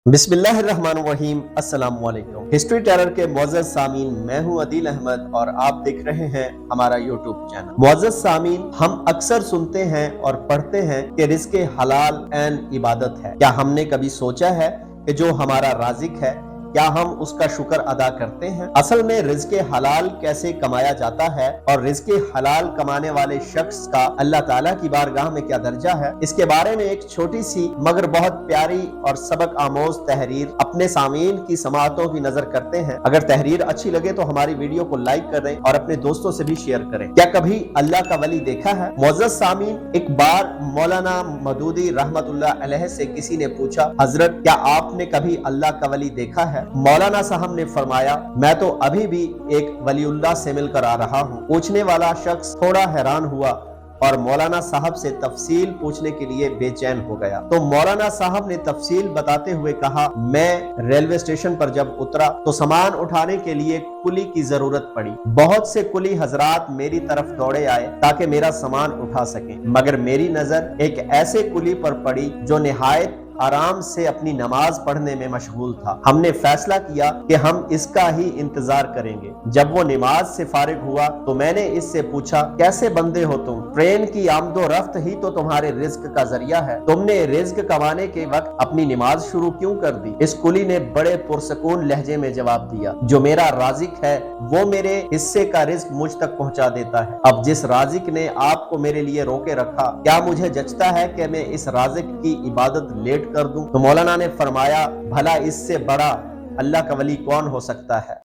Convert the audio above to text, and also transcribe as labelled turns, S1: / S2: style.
S1: बिस्मिल्लाहिर्रहमानिर्रहीम। अस्सलाम वालेकुम। हिस्ट्री टेलर के मुअज़्ज़ज़ सामीन, मैं हूं अदील अहमद और आप देख रहे हैं हमारा यूट्यूब चैनल। मुअज़्ज़ज़ सामीन, हम अक्सर सुनते हैं और पढ़ते हैं कि रिज़्क़े हलाल एन इबादत है। क्या हमने कभी सोचा है कि जो हमारा राज़िक है, क्या हम उसका शुक्र अदा करते हैं? असल में रिज़्क़े हलाल कैसे कमाया जाता है और रिज़्क़े हलाल कमाने वाले शख्स का अल्लाह ताला की बारगाह में क्या दर्जा है, इसके बारे में एक छोटी सी मगर बहुत प्यारी और सबक आमोज तहरीर अपने सामीन की समाअतों की नजर करते हैं। अगर तहरीर अच्छी लगे तो हमारी वीडियो को लाइक करें और अपने दोस्तों से भी शेयर करें। क्या कभी अल्लाह का वली देखा है? मुअज़्ज़ज़ सामीन, एक बार मौलाना मदूदी रहमतुल्लाह अलैह से किसी ने पूछा, हजरत क्या आपने कभी अल्लाह का वली देखा है? मौलाना साहब ने फरमाया, मैं तो अभी भी एक वलीउल्लाह से मिलकर आ रहा हूँ। पूछने वाला शख्स थोड़ा हैरान हुआ और मौलाना साहब से तफसील पूछने के लिए बेचैन हो गया। तो मौलाना साहब ने तफसील बताते हुए कहा, मैं रेलवे स्टेशन पर जब उतरा तो सामान उठाने के लिए कुली की जरूरत पड़ी। बहुत से कुली हजरात मेरी तरफ दौड़े आए ताकि मेरा सामान उठा सकें, मगर मेरी नजर एक ऐसे कुली पर पड़ी जो निहायत आराम से अपनी नमाज पढ़ने में मशगूल था। हमने फैसला किया कि हम इसका ही इंतजार करेंगे। जब वो नमाज से फारिग हुआ तो मैंने इससे पूछा, कैसे बंदे हो तुम? ट्रेन की आमदो रफ्त ही तो तुम्हारे रिज्क का जरिया है। तुमने रिज्क कमाने के वक्त अपनी नमाज शुरू क्यों कर दी? इस कुली ने बड़े पुरसकून लहजे में जवाब दिया, जो मेरा राजिक है वो मेरे हिस्से का रिज्क मुझ तक पहुंचा देता है। अब जिस राजिक ने आपको मेरे लिए रोके रखा, क्या मुझे जचता है कि मैं इस राजिक की इबादत लेट कर दूं? तो मौलाना ने फरमाया, भला इससे बड़ा अल्लाह का वली कौन हो सकता है?